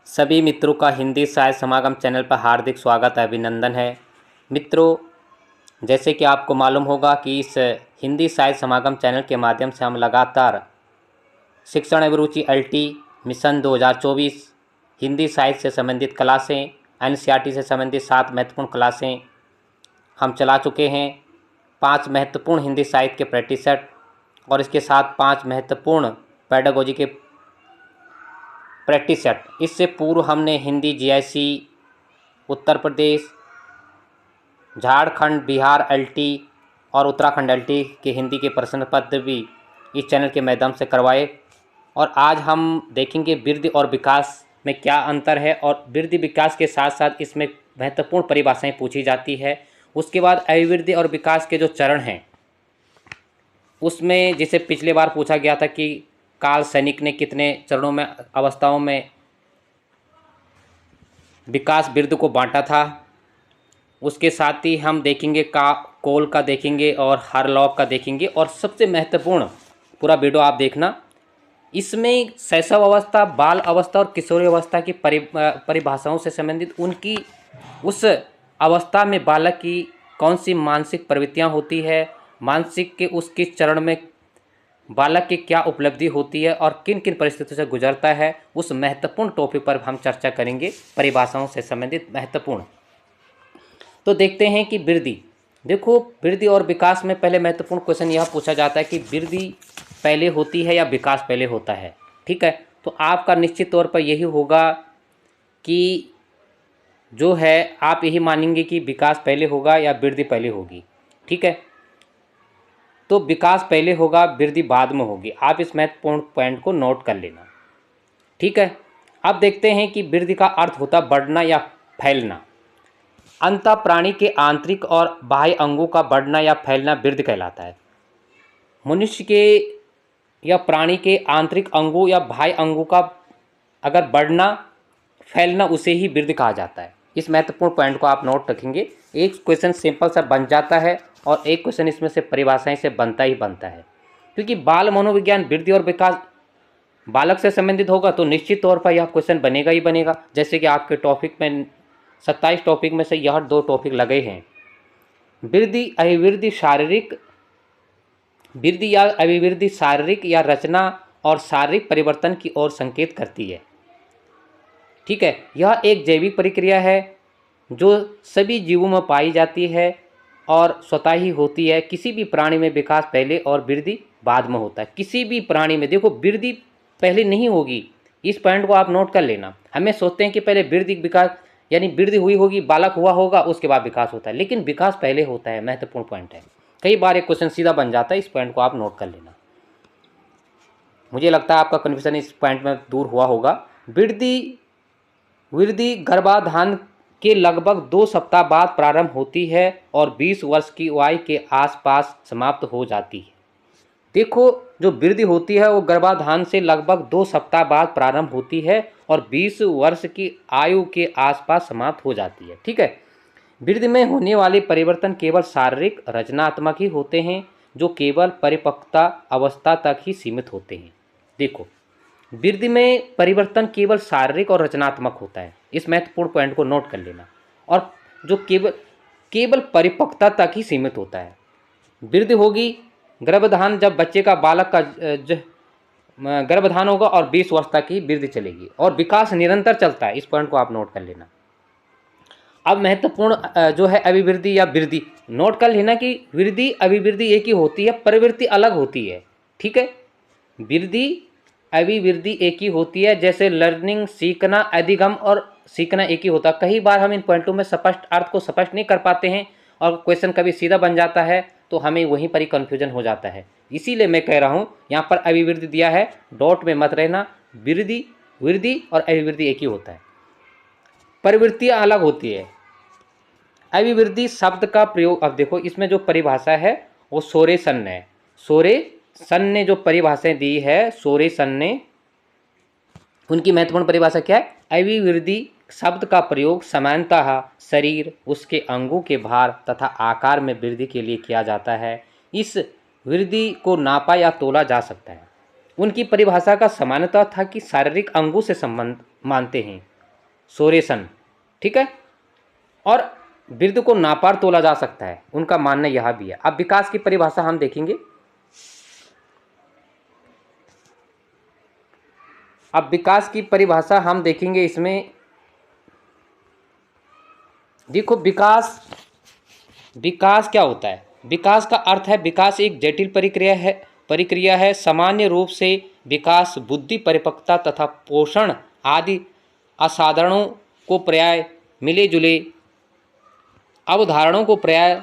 सभी मित्रों का हिंदी साहित्य समागम चैनल पर हार्दिक स्वागत है, अभिनंदन है। मित्रों, जैसे कि आपको मालूम होगा कि इस हिंदी साहित्य समागम चैनल के माध्यम से हम लगातार शिक्षण अभिरुचि LT मिशन 2024 हिंदी साहित्य से संबंधित क्लासें, NCERT से संबंधित 7 महत्वपूर्ण क्लासें हम चला चुके हैं। 5 महत्वपूर्ण हिंदी साहित्य के प्रैक्टिस सेट और इसके साथ 5 महत्वपूर्ण पेडागोजी के प्रैक्टिस सेट। इससे पूर्व हमने हिंदी GIC, उत्तर प्रदेश, झारखंड, बिहार LT और उत्तराखंड LT के हिंदी के प्रश्न पत्र भी इस चैनल के माध्यम से करवाए। और आज हम देखेंगे वृद्धि और विकास में क्या अंतर है, और वृद्धि विकास के साथ साथ इसमें महत्वपूर्ण परिभाषाएं पूछी जाती है। उसके बाद अभिवृद्धि और विकास के जो चरण हैं उसमें, जिसे पिछले बार पूछा गया था कि कार्ल सैनिक ने कितने चरणों में, अवस्थाओं में विकास वृद्धि को बांटा था। उसके साथ ही हम देखेंगे कोल का देखेंगे और हार्लॉक का देखेंगे। और सबसे महत्वपूर्ण, पूरा वीडियो आप देखना, इसमें शैशव अवस्था, बाल अवस्था और किशोरी अवस्था की परिभाषाओं से संबंधित उनकी उस अवस्था में बालक की कौन सी मानसिक प्रवृत्तियां होती है, मानसिक के उस किस चरण में बालक की क्या उपलब्धि होती है और किन किन परिस्थितियों से गुजरता है, उस महत्वपूर्ण टॉपिक पर हम चर्चा करेंगे, परिभाषाओं से संबंधित महत्वपूर्ण। तो देखते हैं कि वृद्धि, देखो वृद्धि और विकास में पहले महत्वपूर्ण क्वेश्चन यह पूछा जाता है कि वृद्धि पहले होती है या विकास पहले होता है। ठीक है, तो आपका निश्चित तौर पर यही होगा कि जो है आप यही मानेंगे कि विकास पहले होगा या वृद्धि पहले होगी। ठीक है, तो विकास पहले होगा, वृद्धि बाद में होगी। आप इस महत्वपूर्ण पॉइंट को नोट कर लेना। ठीक है, अब देखते हैं कि वृद्धि का अर्थ होता है बढ़ना या फैलना। अंततः प्राणी के आंतरिक और बाह्य अंगों का बढ़ना या फैलना वृद्धि कहलाता है। मनुष्य के या प्राणी के आंतरिक अंगों या बाह्य अंगों का अगर बढ़ना फैलना, उसे ही वृद्धि कहा जाता है। इस महत्वपूर्ण पॉइंट को आप नोट रखेंगे। एक क्वेश्चन सिंपल सा बन जाता है और एक क्वेश्चन इसमें से परिभाषाएं से बनता ही बनता है, क्योंकि बाल मनोविज्ञान वृद्धि और विकास बालक से संबंधित होगा तो निश्चित तौर पर यह क्वेश्चन बनेगा ही बनेगा। जैसे कि आपके टॉपिक में 27 टॉपिक में से यह 2 टॉपिक लगे हैं। वृद्धि अभिवृद्धि शारीरिक, वृद्धि या अभिवृद्धि शारीरिक या रचना और शारीरिक परिवर्तन की ओर संकेत करती है। ठीक है, यह एक जैविक प्रक्रिया है जो सभी जीवों में पाई जाती है और स्वतः ही होती है। किसी भी प्राणी में विकास पहले और वृद्धि बाद में होता है। किसी भी प्राणी में देखो वृद्धि पहले नहीं होगी, इस पॉइंट को आप नोट कर लेना। हमें सोचते हैं कि पहले वृद्धि विकास यानी वृद्धि हुई होगी, बालक हुआ होगा, उसके बाद विकास होता है, लेकिन विकास पहले होता है। महत्वपूर्ण पॉइंट है। कई बार एक क्वेश्चन सीधा बन जाता है, इस पॉइंट को आप नोट कर लेना। मुझे लगता है आपका कन्फ्यूजन इस पॉइंट में दूर हुआ होगा। वृद्धि गर्भाधान के लगभग 2 सप्ताह बाद प्रारंभ होती है और 20 वर्ष की आयु के आसपास समाप्त हो जाती है। देखो, जो वृद्धि होती है वो गर्भाधान से लगभग 2 सप्ताह बाद प्रारंभ होती है और 20 वर्ष की आयु के आसपास समाप्त हो जाती है। ठीक है, वृद्धि में होने वाले परिवर्तन केवल शारीरिक रचनात्मक ही होते हैं, जो केवल परिपक्वता अवस्था तक ही सीमित होते हैं। देखो, वृद्धि में परिवर्तन केवल शारीरिक और रचनात्मक होता है। इस महत्वपूर्ण पॉइंट को नोट कर लेना। और जो केवल परिपक्वता तक ही सीमित होता है। वृद्धि होगी गर्भाधान, जब बच्चे का, बालक का गर्भाधान होगा और 20 वर्ष तक ही वृद्धि चलेगी, और विकास निरंतर चलता है। इस पॉइंट को आप नोट कर लेना। अब महत्वपूर्ण जो है अभिवृद्धि या वृद्धि, नोट कर लेना कि वृद्धि अभिवृद्धि एक ही होती है, प्रवृत्ति अलग होती है। ठीक है, वृद्धि अभिवृद्धि एक ही होती है। जैसे लर्निंग, सीखना, अधिगम और सीखना एक ही होता है। कई बार हम इन पॉइंटों में स्पष्ट अर्थ को स्पष्ट नहीं कर पाते हैं और क्वेश्चन कभी सीधा बन जाता है तो हमें वहीं पर ही कन्फ्यूजन हो जाता है। इसीलिए मैं कह रहा हूँ, यहाँ पर अभिवृद्धि दिया है, डॉट में मत रहना। वृद्धि और अभिवृद्धि एक ही होता है, प्रवृत्तियाँ अलग होती है। अभिवृद्धि शब्द का प्रयोग, अब देखो इसमें जो परिभाषा है वो सोरेसन है। सोरेसन ने जो परिभाषाएं दी है, सोरेसन ने, उनकी महत्वपूर्ण परिभाषा क्या है? अभिवृद्धि शब्द का प्रयोग सामान्यतः शरीर, उसके अंगों के भार तथा आकार में वृद्धि के लिए किया जाता है। इस वृद्धि को नापा या तोला जा सकता है। उनकी परिभाषा का सामान्यतः था कि शारीरिक अंगों से संबंध मानते हैं सोरेसन, ठीक है। और वृद्धि को नापार तोला जा सकता है, उनका मानना यह भी है। अब विकास की परिभाषा हम देखेंगे। अब विकास की परिभाषा हम देखेंगे। इसमें देखो विकास, विकास क्या होता है? विकास का अर्थ है, विकास एक जटिल प्रक्रिया है। सामान्य रूप से विकास बुद्धि, परिपक्वता तथा पोषण आदि असाधारणों को प्राय मिले जुले अवधारणाओं को प्राय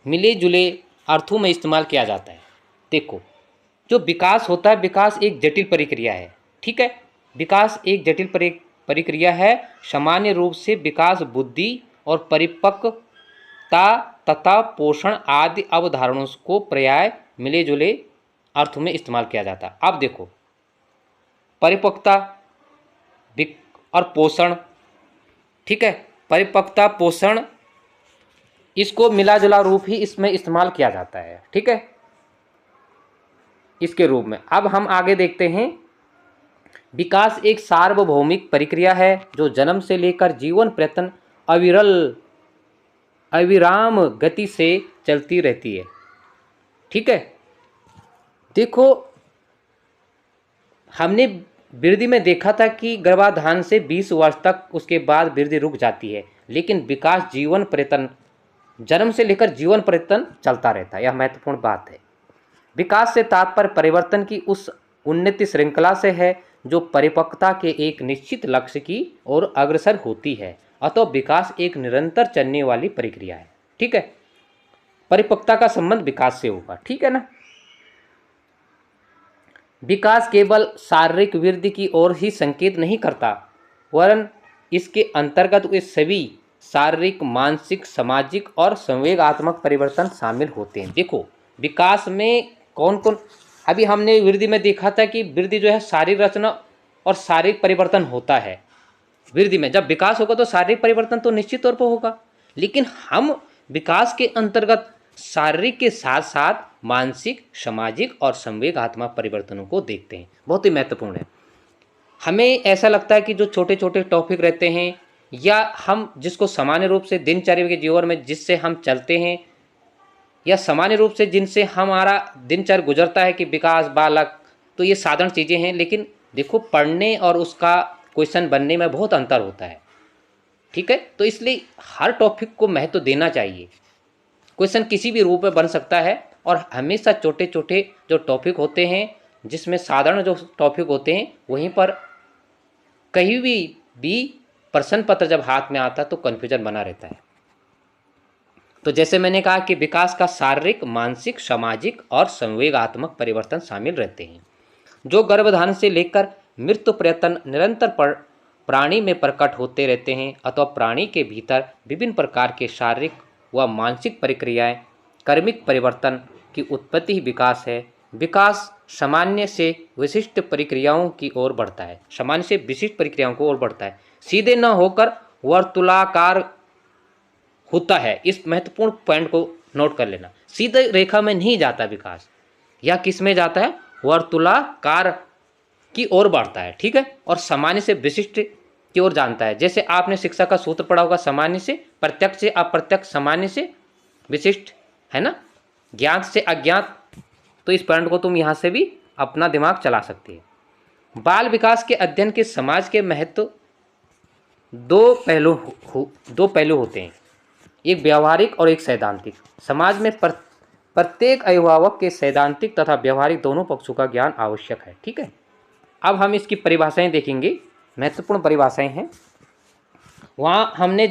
मिले जुले अर्थों में इस्तेमाल किया जाता है। देखो, जो विकास होता है, विकास एक जटिल प्रक्रिया है, ठीक है। विकास एक जटिल प्रक्रिया है। सामान्य रूप से विकास बुद्धि और परिपक्वता तथा पोषण आदि अवधारणाओं को प्राय मिले जुले अर्थों में इस्तेमाल किया जाता है। अब देखो, परिपक्वता और पोषण, ठीक है, परिपक्वता पोषण, इसको मिला जुला रूप ही इसमें इस्तेमाल किया जाता है, ठीक है, इसके रूप में। अब हम आगे देखते हैं। विकास एक सार्वभौमिक प्रक्रिया है जो जन्म से लेकर जीवन पर्यंत अविराम गति से चलती रहती है, ठीक है। देखो, हमने वृद्धि में देखा था कि गर्भाधान से 20 वर्ष तक, उसके बाद वृद्धि रुक जाती है, लेकिन विकास जीवन पर्यंत, जन्म से लेकर जीवन पर्यंत चलता रहता है। यह महत्वपूर्ण बात है। विकास से तात्पर्य परिवर्तन की उस उन्नति श्रृंखला से है जो परिपक्वता के एक निश्चित लक्ष्य की ओर अग्रसर होती है। अतः विकास एक निरंतर चलने वाली प्रक्रिया है, ठीक है। परिपक्वता का संबंध विकास से होगा, ठीक है ना। विकास केवल शारीरिक वृद्धि की ओर ही संकेत नहीं करता, वरन इसके अंतर्गत वे सभी शारीरिक, मानसिक, सामाजिक और संवेगात्मक परिवर्तन शामिल होते हैं। देखो, विकास में कौन कौन, अभी हमने वृद्धि में देखा था कि वृद्धि जो है शारीरिक रचना और शारीरिक परिवर्तन होता है। वृद्धि में जब विकास होगा तो शारीरिक परिवर्तन तो निश्चित तौर पर होगा, लेकिन हम विकास के अंतर्गत शारीरिक के साथ साथ मानसिक, सामाजिक और संवेगात्मक परिवर्तनों को देखते हैं। बहुत ही महत्वपूर्ण है। हमें ऐसा लगता है कि जो छोटे छोटे टॉपिक रहते हैं, या हम जिसको सामान्य रूप से दिनचर्या के जीवन में जिससे हम चलते हैं, या सामान्य रूप से जिनसे हमारा दिनचर्या गुजरता है कि विकास, बालक, तो ये साधारण चीज़ें हैं। लेकिन देखो, पढ़ने और उसका क्वेश्चन बनने में बहुत अंतर होता है, ठीक है। तो इसलिए हर टॉपिक को महत्व देना चाहिए। क्वेश्चन किसी भी रूप में बन सकता है, और हमेशा छोटे छोटे जो टॉपिक होते हैं, जिसमें साधारण जो टॉपिक होते हैं, वहीं पर कहीं भी प्रश्न पत्र जब हाथ में आता तो कन्फ्यूजन बना रहता है। तो जैसे मैंने कहा कि विकास का शारीरिक, मानसिक, सामाजिक और संवेगात्मक परिवर्तन शामिल रहते हैं, जो गर्भधारण से लेकर मृत्यु पर्यंत निरंतर प्राणी में प्रकट होते रहते हैं। अथवा प्राणी के भीतर विभिन्न प्रकार के शारीरिक व मानसिक प्रक्रियाएं, कर्मिक परिवर्तन की उत्पत्ति ही विकास है। विकास सामान्य से विशिष्ट प्रक्रियाओं की ओर बढ़ता है, सामान्य से विशिष्ट प्रक्रियाओं को ओर बढ़ता है, सीधे न होकर वर्तुलाकार होता है। इस महत्वपूर्ण पॉइंट को नोट कर लेना। सीधे रेखा में नहीं जाता विकास, या किस में जाता है? वर्तुलाकार की ओर बढ़ता है, ठीक है, और सामान्य से विशिष्ट की ओर जानता है। जैसे आपने शिक्षा का सूत्र पढ़ा होगा, सामान्य से प्रत्यक्ष, से अप्रत्यक्ष, सामान्य से विशिष्ट, है ना, ज्ञात से अज्ञात। तो इस पॉइंट को तुम यहाँ से भी अपना दिमाग चला सकते हैं। बाल विकास के अध्ययन के समाज के महत्व दो पहलू होते हैं, एक व्यावहारिक और एक सैद्धांतिक। समाज में प्रत्येक अभिभावक के सैद्धांतिक तथा व्यावहारिक दोनों पक्षों का ज्ञान आवश्यक है, ठीक है। अब हम इसकी परिभाषाएं देखेंगे, महत्वपूर्ण परिभाषाएं हैं। वहाँ हमने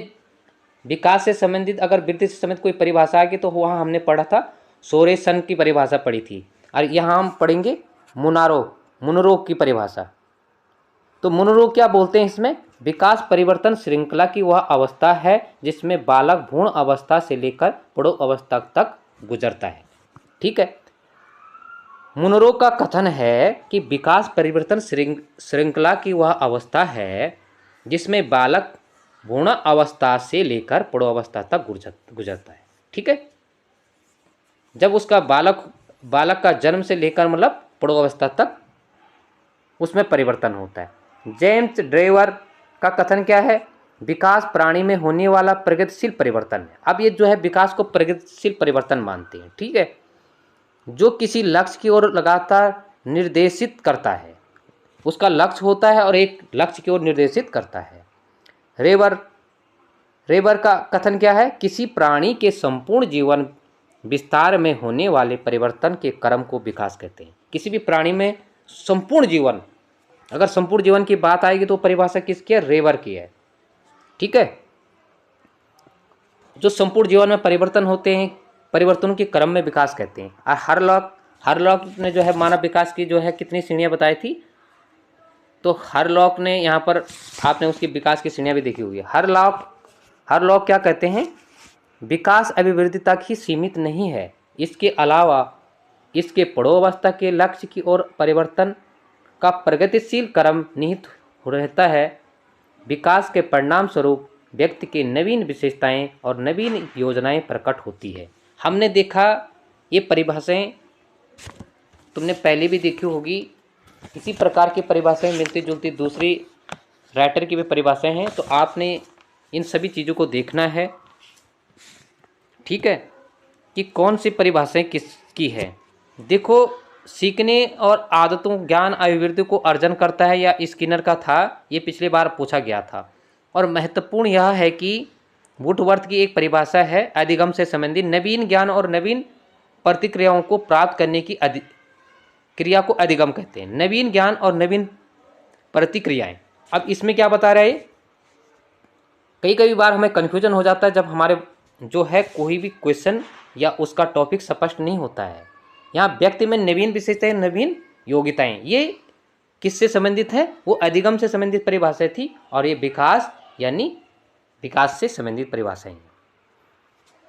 विकास से संबंधित, अगर वृद्धि से संबंधित कोई परिभाषा आएगी तो वहाँ हमने पढ़ा था, सोरेसन की परिभाषा पढ़ी थी, और यहाँ हम पढ़ेंगे मुनरो की परिभाषा। तो मुनरो क्या बोलते हैं इसमें? विकास परिवर्तन श्रृंखला की वह अवस्था है जिसमें बालक भ्रूण अवस्था से लेकर प्रौढ़ अवस्था तक गुजरता है, ठीक है। मुनरो का कथन है कि विकास परिवर्तन श्रृंखला की वह अवस्था है जिसमें बालक भ्रूण अवस्था से लेकर प्रौढ़ अवस्था तक गुजरता है, ठीक है। जब उसका बालक का जन्म से लेकर प्रौढ़ अवस्था तक उसमें परिवर्तन होता है। जेम्स ड्रेवर का कथन क्या है? विकास प्राणी में होने वाला प्रगतिशील परिवर्तन है। अब ये जो है विकास को प्रगतिशील परिवर्तन मानते हैं, ठीक है, जो किसी लक्ष्य की ओर लगातार निर्देशित करता है। उसका लक्ष्य होता है और एक लक्ष्य की ओर निर्देशित करता है। रेबर का कथन क्या है? किसी प्राणी के संपूर्ण जीवन विस्तार में होने वाले परिवर्तन के क्रम को विकास कहते हैं। किसी भी प्राणी में संपूर्ण जीवन, अगर संपूर्ण जीवन की बात आएगी तो परिभाषा किसकी है? रेबर की है, ठीक है। जो संपूर्ण जीवन में परिवर्तन होते हैं, परिवर्तनों के क्रम में विकास कहते हैं। और हरलॉक ने जो है मानव विकास की जो है कितनी श्रेणियाँ बताई थी? तो हरलॉक ने यहाँ पर आपने उसकी विकास की श्रेणियाँ भी देखी हुई है। हरलॉक क्या कहते हैं? विकास अभिवृद्धि तक ही सीमित नहीं है, इसके अलावा इसके पड़ोअवस्था के लक्ष्य की ओर परिवर्तन का प्रगतिशील क्रम निहित रहता है। विकास के परिणाम स्वरूप व्यक्ति की नवीन विशेषताएं और नवीन योजनाएं प्रकट होती है। हमने देखा ये परिभाषाएं तुमने पहले भी देखी होगी, इसी प्रकार की परिभाषाएं मिलती जुलती दूसरी राइटर की भी परिभाषाएं हैं, तो आपने इन सभी चीज़ों को देखना है, ठीक है, कि कौन सी परिभाषाएं किसकी है। देखो, सीखने और आदतों ज्ञान अभिवृद्धि को अर्जन करता है, या स्किनर का था, ये पिछली बार पूछा गया था। और महत्वपूर्ण यह है कि वुडवर्थ की एक परिभाषा है, अधिगम से संबंधित नवीन ज्ञान और नवीन प्रतिक्रियाओं को प्राप्त करने की क्रिया को अधिगम कहते हैं। नवीन ज्ञान और नवीन प्रतिक्रियाएं। अब इसमें क्या बता रहे हैं? कई बार हमें कन्फ्यूजन हो जाता है जब हमारे जो है कोई भी क्वेश्चन या उसका टॉपिक स्पष्ट नहीं होता है। यहाँ व्यक्ति में नवीन विशेषताएं, नवीन योग्यताएं, ये किससे संबंधित है? वो अधिगम से संबंधित परिभाषा थी, और ये विकास यानी विकास से संबंधित परिभाषाएं हैं।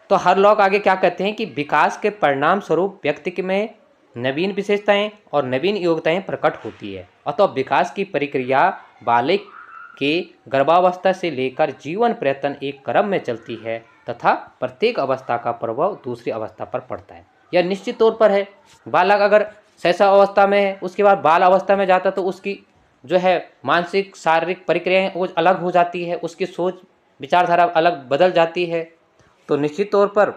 तो हरलॉक आगे क्या कहते हैं कि विकास के परिणाम स्वरूप व्यक्ति में नवीन विशेषताएं और नवीन योग्यताएं प्रकट होती है। अतः विकास की प्रक्रिया बालक के गर्भावस्था से लेकर जीवन पर्यंत एक क्रम में चलती है तथा प्रत्येक अवस्था का प्रभाव दूसरी अवस्था पर पड़ता है। यह निश्चित तौर पर है, बालक अगर शैशव अवस्था में है, उसके बाद बाल अवस्था में जाता तो उसकी जो है मानसिक शारीरिक प्रक्रियाएं वो अलग हो जाती है, उसकी सोच विचारधारा अलग बदल जाती है, तो निश्चित तौर पर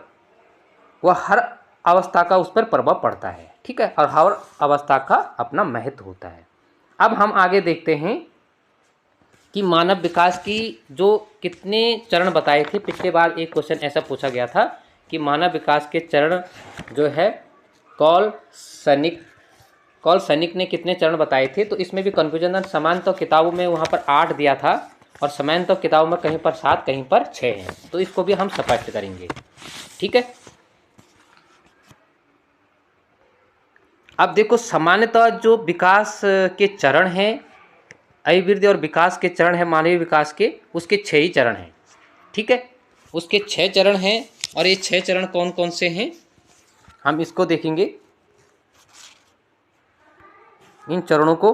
वह हर अवस्था का उस पर प्रभाव पड़ता है, ठीक है, और हर अवस्था का अपना महत्व होता है। अब हम आगे देखते हैं कि मानव विकास की जो कितने चरण बताए थे। पिछले बार एक क्वेश्चन ऐसा पूछा गया था कि मानव विकास के चरण जो है कॉल सैनिक ने कितने चरण बताए थे, तो इसमें भी कन्फ्यूजन। समान तो किताबों में वहाँ पर 8 दिया था, और समान तो किताबों में कहीं पर 7 कहीं पर 6 हैं, तो इसको भी हम स्पष्ट करेंगे, ठीक है। अब देखो, सामान्यतः जो विकास के चरण हैं, अभिवृद्धि और विकास के चरण है मानवीय विकास के, उसके 6 ही चरण हैं, ठीक है, उसके 6 चरण हैं। और ये 6 चरण कौन कौन से हैं हम इसको देखेंगे, इन चरणों को।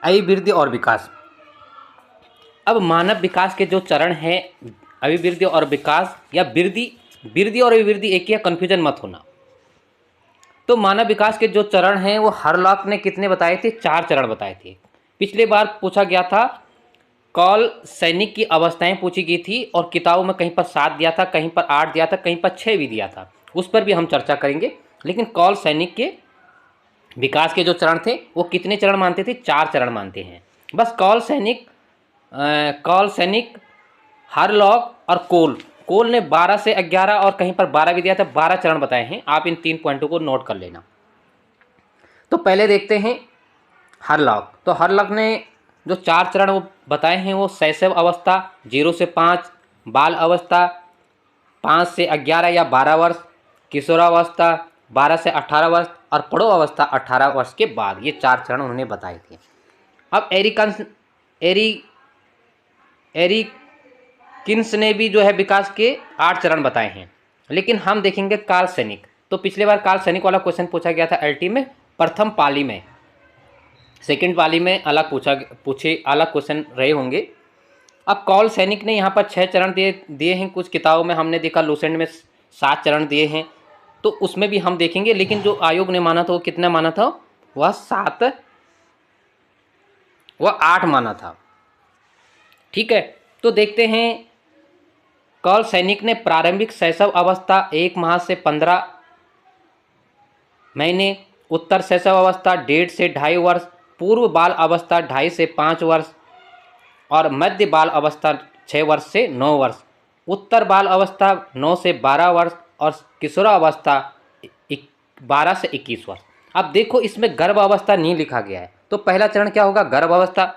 अभिवृद्धि और विकास। अब मानव विकास के जो चरण हैं, अभिवृद्धि और विकास, या वृद्धि और अभिवृद्धि एक ही है, कन्फ्यूजन मत होना। तो मानव विकास के जो चरण हैं वो हरलॉक ने कितने बताए थे? 4 चरण बताए थे। पिछले बार पूछा गया था, कॉल सैनिक की अवस्थाएं पूछी गई थी, और किताबों में कहीं पर 7 दिया था, कहीं पर 8 दिया था, कहीं पर 6 भी दिया था, उस पर भी हम चर्चा करेंगे। लेकिन कॉल सैनिक के विकास के जो चरण थे वो कितने चरण मानते थे? 4 चरण मानते हैं। बस कॉल सैनिक, हरलॉक और कोल ने 12 से 11 और कहीं पर 12 भी दिया था, 12 चरण बताए हैं। आप इन 3 पॉइंटों को नोट कर लेना। तो पहले देखते हैं हरलॉक। तो हरलॉक ने जो 4 चरण वो बताए हैं वो शैशव अवस्था 0 से 5, बाल अवस्था 5 से 11 या 12 वर्ष, किशोरावस्था 12 से 18 वर्ष, और प्रौढ़ अवस्था 18 वर्ष के बाद, ये 4 चरण उन्होंने बताए थे। अब एरिकिन्स ने भी जो है विकास के 8 चरण बताए हैं। लेकिन हम देखेंगे कार्ल सैनिक। तो पिछले बार कार्ल सैनिक वाला क्वेश्चन पूछा गया था एलटी में, प्रथम पाली में, सेकंड पाली में अलग अलग क्वेश्चन रहे होंगे। अब कॉल सैनिक ने यहाँ पर 6 चरण दिए हैं, कुछ किताबों में हमने देखा लूसेंट में 7 चरण दिए हैं, तो उसमें भी हम देखेंगे। लेकिन जो आयोग ने माना था वो कितना माना था? वह 7 वह 8 माना था। ठीक है, तो देखते हैं। कौल सैनिक ने प्रारंभिक शैशव अवस्था 1 माह से 15 महीने, उत्तर शैशव अवस्था 1.5 से 2.5 वर्ष, पूर्व बाल अवस्था 2.5 से 5 वर्ष और मध्य बाल अवस्था 6 वर्ष से 9 वर्ष, उत्तर बाल अवस्था 9 से 12 वर्ष और किशोरावस्था 12 से 21 वर्ष। अब देखो इसमें गर्भ अवस्था नहीं लिखा गया है, तो पहला चरण क्या होगा? गर्भ अवस्था।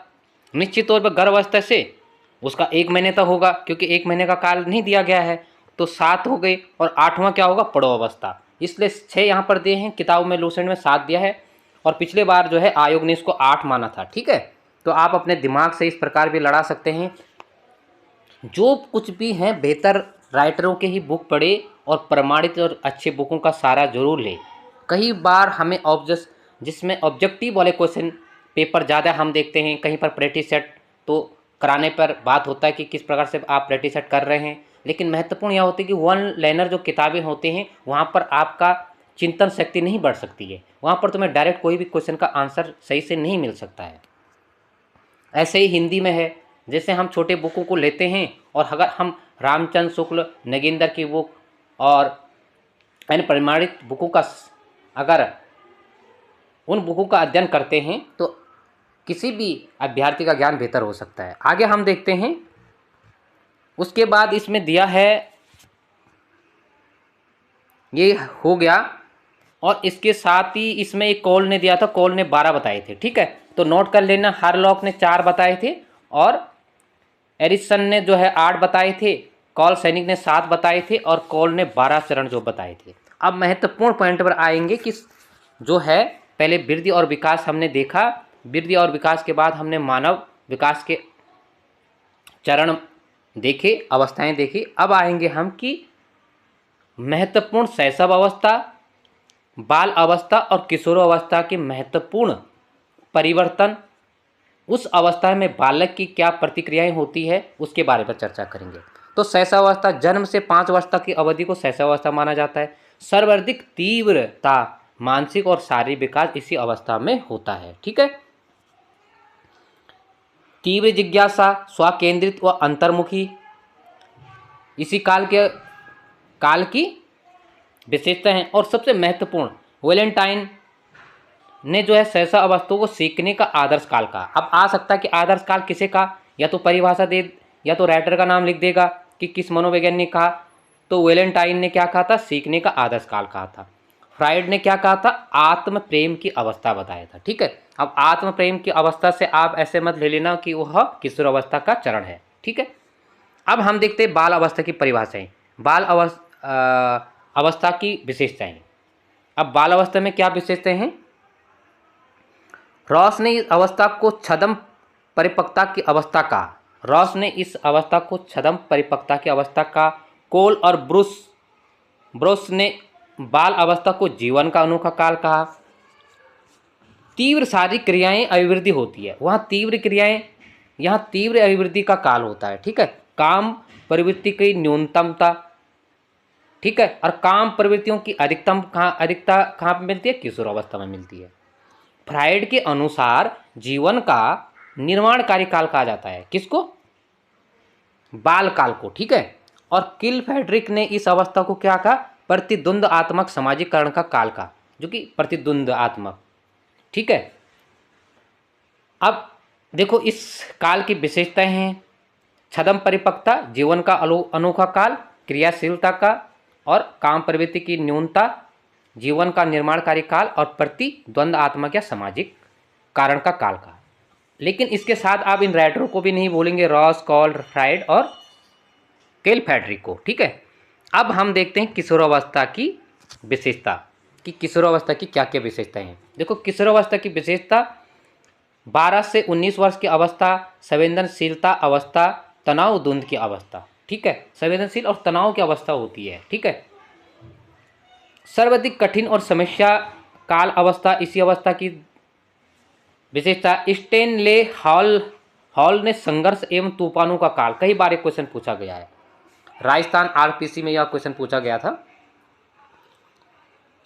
निश्चित तौर पर गर्भ अवस्था से उसका 1 महीने तक होगा, क्योंकि 1 महीने का काल नहीं दिया गया है, तो 7 हो गए। और 8वां क्या होगा? पड़ो अवस्था। इसलिए 6 यहाँ पर दिए हैं, किताब में लूसेंट में 7 दिया है, और पिछले बार जो है आयोग ने इसको 8 माना था। ठीक है, तो आप अपने दिमाग से इस प्रकार भी लड़ा सकते हैं। जो कुछ भी हैं बेहतर राइटरों के ही बुक पढ़े और प्रमाणित और अच्छे बुकों का सारा जरूर ले। कई बार हमें जिसमें ऑब्जेक्टिव वाले क्वेश्चन पेपर ज़्यादा हम देखते हैं, कहीं पर प्रैक्टिस सेट तो कराने पर बात होता है कि किस प्रकार से आप प्रैक्टिस सेट कर रहे हैं, लेकिन महत्वपूर्ण यह होती है कि वन लाइनर जो किताबें होते हैं वहाँ पर आपका चिंतन शक्ति नहीं बढ़ सकती है, वहाँ पर तुम्हें डायरेक्ट कोई भी क्वेश्चन का आंसर सही से नहीं मिल सकता है। ऐसे ही हिंदी में है, जैसे हम छोटे बुकों को लेते हैं और अगर हम रामचंद्र शुक्ल, नगेंद्र की बुक और अन्य प्रमाणित बुकों का अगर उन बुकों का अध्ययन करते हैं तो किसी भी अभ्यर्थी का ज्ञान बेहतर हो सकता है। आगे हम देखते हैं। उसके बाद इसमें दिया है, ये हो गया, और इसके साथ ही इसमें एक कॉल ने दिया था, कॉल ने 12 बताए थे। ठीक है, तो नोट कर लेना। हार्लॉक ने 4 बताए थे और एरिसन ने जो है 8 बताए थे, कॉल सैनिक ने 7 बताए थे और कॉल ने 12 चरण जो बताए थे। अब महत्वपूर्ण पॉइंट पर आएंगे कि जो है पहले वृद्धि और विकास हमने देखा, वृद्धि और विकास के बाद हमने मानव विकास के चरण देखे, अवस्थाएं देखी। अब आएंगे हम कि महत्वपूर्ण शैशव अवस्था, बाल अवस्था और किशोरावस्था के महत्वपूर्ण परिवर्तन, उस अवस्था में बालक की क्या प्रतिक्रियाएं होती है उसके बारे में चर्चा करेंगे। तो शैशवावस्था, जन्म से 5 वर्ष तक की अवधि को शैशवावस्था माना जाता है। सर्वाधिक तीव्रता मानसिक और शारीरिक विकास इसी अवस्था में होता है। ठीक है, तीव्र जिज्ञासा, स्वकेंद्रित व अंतर्मुखी इसी काल की विशेषता है। और सबसे महत्वपूर्ण, वैलेंटाइन ने जो है शैशव अवस्था को सीखने का आदर्श काल कहा। अब आ सकता है कि आदर्श काल किसे कहा, या तो परिभाषा दे या तो राइटर का नाम लिख देगा कि किस मनोवैज्ञानिक कहा। तो वैलेंटाइन ने क्या कहा था? सीखने का आदर्श काल कहा था। फ्राइड ने क्या कहा था? आत्म प्रेम की अवस्था बताया था। ठीक है, अब आत्म प्रेम की अवस्था से आप ऐसे मत ले लेना कि वह किशोर अवस्था का चरण है। ठीक है, अब हम देखते हैं बाल अवस्था की परिभाषाएं, बाल अवस्था की विशेषताएं। अब बाल अवस्था में क्या विशेषताएं हैं? रॉस ने इस अवस्था को छद्म परिपक्वता की अवस्था का, रॉस ने इस अवस्था को छद्म परिपक्वता की अवस्था का। कोल और ब्रुस ने बाल अवस्था को जीवन का अनोखा काल कहा। तीव्र शारीरिक क्रियाएं अभिवृद्धि होती है, वहाँ तीव्र क्रियाएं, यहाँ तीव्र अभिवृद्धि का काल होता है। ठीक है, काम प्रवृत्ति की न्यूनतमता। ठीक है, और काम प्रवृत्तियों की अधिकता कहाँ पर मिलती है? किशोर अवस्था में मिलती है। फ्राइड के अनुसार जीवन का निर्माण कार्यकाल कहा जाता है किसको? बाल काल को। ठीक है, और किलपैट्रिक ने इस अवस्था को क्या कहा? प्रतिद्वंद्वात्मक सामाजिकरण का काल का, जो कि प्रतिद्वंद्वात्मक। ठीक है, अब देखो इस काल की विशेषताएं हैं, छद्म परिपक्वता, जीवन का अनोखा काल, क्रियाशीलता का और काम प्रवृत्ति की न्यूनता, जीवन का निर्माणकारी काल और प्रतिद्वंद्वात्मक या सामाजिक कारण का काल का। लेकिन इसके साथ आप इन राइटरों को भी नहीं भूलेंगे, रॉस, कॉल, फ्राइड और किलपैट्रिक को। ठीक है, अब हम देखते हैं किशोरावस्था की विशेषता कि किशोरावस्था की क्या क्या विशेषताएं हैं। देखो किशोरावस्था की विशेषता 12 से 19 वर्ष की अवस्था, संवेदनशीलता अवस्था, तनाव द्वंद की अवस्था। ठीक है, संवेदनशील और तनाव की अवस्था होती है। ठीक है, सर्वाधिक कठिन और समस्या काल अवस्था, इसी अवस्था की विशेषता। स्टेनले हॉल ने संघर्ष एवं तूफानों का काल, कई बार एक क्वेश्चन पूछा गया है, राजस्थान आरपीसी में यह क्वेश्चन पूछा गया था।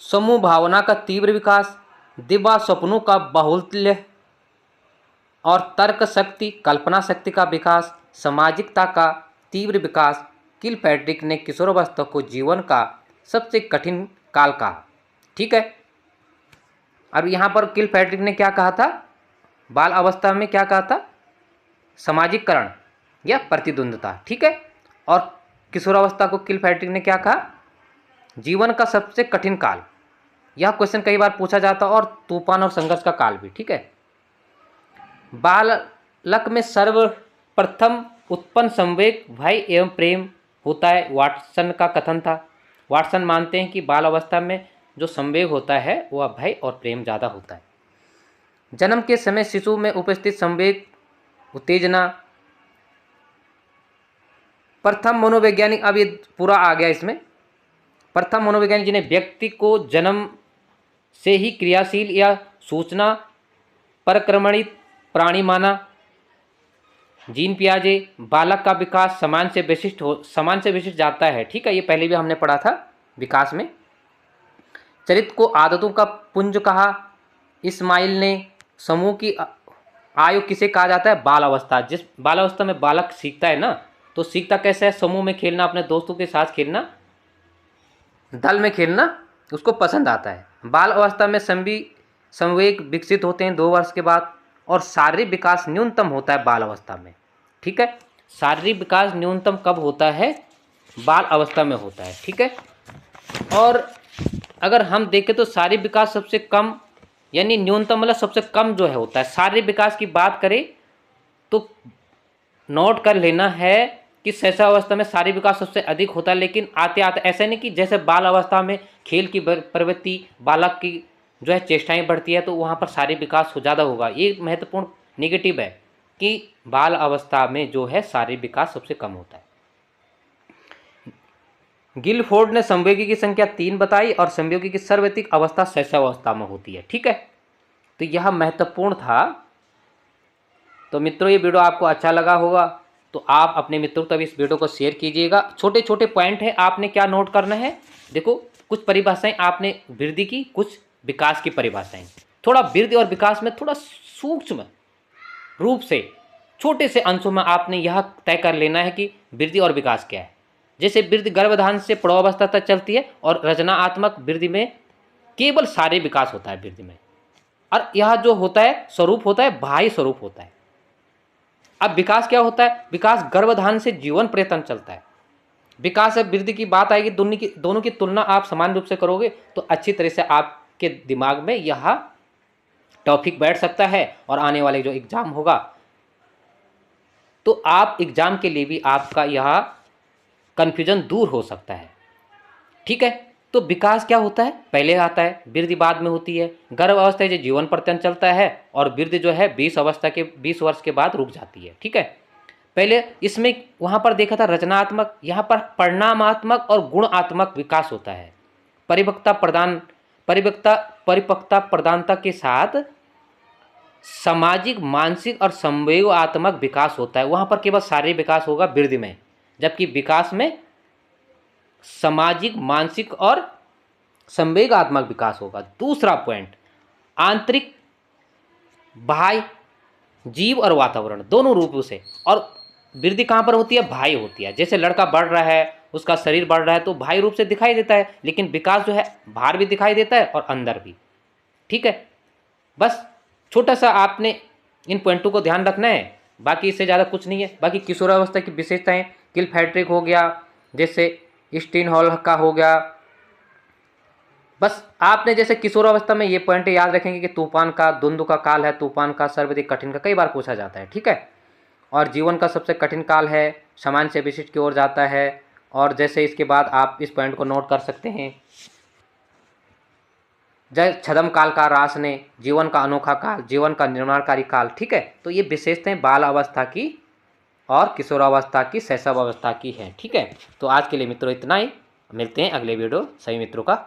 समूह भावना का तीव्र विकास, दिव्य स्वप्नों का बाहुल्य, और तर्क शक्ति, कल्पना शक्ति का विकास, सामाजिकता का तीव्र विकास। किलपैट्रिक ने किशोरावस्था को जीवन का सबसे कठिन काल कहा। ठीक है, अब यहाँ पर किलपैट्रिक ने क्या कहा था? बाल अवस्था में क्या कहा था? सामाजिककरण या प्रतिद्वंद्विता। ठीक है, और किशोरावस्था को किलपैट्रिक ने क्या कहा? जीवन का सबसे कठिन काल। यह क्वेश्चन कई बार पूछा जाता है, और तूफान और संघर्ष का काल भी। ठीक है, बालक में सर्वप्रथम उत्पन्न संवेग भय एवं प्रेम होता है, वाटसन का कथन था। वाटसन मानते हैं कि बाल अवस्था में जो संवेग होता है वह भय और प्रेम ज़्यादा होता है। जन्म के समय शिशु में उपस्थित संवेग, उत्तेजना, प्रथम मनोवैज्ञानिक, अब ये पूरा आ गया इसमें। प्रथम मनोवैज्ञानिक जिन्हें व्यक्ति को जन्म से ही क्रियाशील या सूचना परक्रमणित प्राणी माना, जीन पियाजे। बालक का विकास समान से विशिष्ट जाता है। ठीक है, ये पहले भी हमने पढ़ा था विकास में। चरित्र को आदतों का पुंज कहा इस्माइल ने। समूह की आयु किसे कहा जाता है? बाल अवस्था। जिस बाल अवस्था में बालक सीखता है ना, तो सीखता कैसे है? समूह में खेलना, अपने दोस्तों के साथ खेलना, दल में खेलना उसको पसंद आता है। बाल अवस्था में संवेग विकसित होते हैं 2 वर्ष के बाद, और शारीरिक विकास न्यूनतम होता है बाल अवस्था में। ठीक है, शारीरिक विकास न्यूनतम कब होता है? बाल अवस्था में होता है। ठीक है, और अगर हम देखें तो शारीरिक विकास सबसे कम, यानी न्यूनतम मतलब सबसे कम जो है होता है। शारीरिक विकास की बात करें तो नोट कर लेना है कि शैशवावस्था में शारीरिक विकास सबसे अधिक होता है, लेकिन आते आते ऐसा नहीं कि जैसे बाल अवस्था में खेल की प्रवृत्ति, बालक की जो है चेष्टाएं बढ़ती है, तो वहाँ पर शारीरिक विकास ज़्यादा होगा। ये महत्वपूर्ण नेगेटिव है कि बाल अवस्था में जो है शारीरिक विकास सबसे कम होता है। गिलफोर्ड ने संवेगी की संख्या 3 बताई, और संवेगी की सर्वाधिक अवस्था शैशवावस्था में होती है। ठीक है, तो यह महत्वपूर्ण था। तो मित्रों, ये वीडियो आपको अच्छा लगा होगा तो आप अपने मित्रों तक इस वीडियो को शेयर कीजिएगा। छोटे छोटे पॉइंट है, आपने क्या नोट करना है? देखो, कुछ परिभाषाएं आपने वृद्धि की, कुछ विकास की परिभाषाएं। थोड़ा वृद्धि और विकास में थोड़ा सूक्ष्म रूप से, छोटे से अंशों में आपने यह तय कर लेना है कि वृद्धि और विकास क्या है। जैसे वृद्धि गर्भाधान से प्रौढ़ावस्था तक चलती है, और रचनात्मक वृद्धि में केवल शारीरिक विकास होता है वृद्धि में, और यह जो होता है स्वरूप होता है बाह्य स्वरूप होता है। अब विकास क्या होता है? विकास गर्भाधान से जीवन पर्यंत चलता है। विकास और वृद्धि की बात आएगी, दोनों की तुलना आप समान रूप से करोगे तो अच्छी तरह से आपके दिमाग में यह टॉपिक बैठ सकता है, और आने वाले जो एग्जाम होगा तो आप एग्जाम के लिए भी आपका यह कन्फ्यूजन दूर हो सकता है। ठीक है, तो विकास क्या होता है? पहले आता है, वृद्धि बाद में होती है। गर्भ अवस्था जो जीवन पर्यंत चलता है, और वृद्धि जो है 20 वर्ष के बाद रुक जाती है। ठीक है, पहले इसमें वहाँ पर देखा था रचनात्मक, यहाँ पर परिणामात्मक और गुणात्मक विकास होता है। परिपक्वता प्रधानता के साथ सामाजिक, मानसिक और संवेगात्मक विकास होता है। वहाँ पर केवल शारीरिक विकास होगा वृद्धि में, जबकि विकास में सामाजिक, मानसिक और संवेगात्मक विकास होगा। दूसरा पॉइंट, आंतरिक, बाह्य, जीव और वातावरण दोनों रूपों से। और वृद्धि कहाँ पर होती है? बाह्य होती है। जैसे लड़का बढ़ रहा है, उसका शरीर बढ़ रहा है, तो बाह्य रूप से दिखाई देता है, लेकिन विकास जो है बाहर भी दिखाई देता है और अंदर भी। ठीक है, बस छोटा सा आपने इन पॉइंटों को ध्यान रखना है, बाकी इससे ज़्यादा कुछ नहीं है। बाकी किशोरावस्था की विशेषताएं, किलपैट्रिक हो गया, जैसे स्टीनहॉल का हो गया। बस आपने जैसे किशोरावस्था में ये पॉइंट याद रखेंगे कि तूफान का, द्वंद्व का काल है, तूफान का, सर्वाधिक कठिन का, कई बार पूछा जाता है। ठीक है, और जीवन का सबसे कठिन काल है, सामान्य से विशिष्ट की ओर जाता है। और जैसे इसके बाद आप इस पॉइंट को नोट कर सकते हैं, जय छद्म काल का रास ने, जीवन का अनोखा काल, जीवन का निर्माणकारी काल। ठीक है, तो ये विशेषताएं बाल अवस्था की और किशोरावस्था की, शैशव अवस्था की है। ठीक है, तो आज के लिए मित्रों इतना ही। मिलते हैं अगले वीडियो। सभी मित्रों का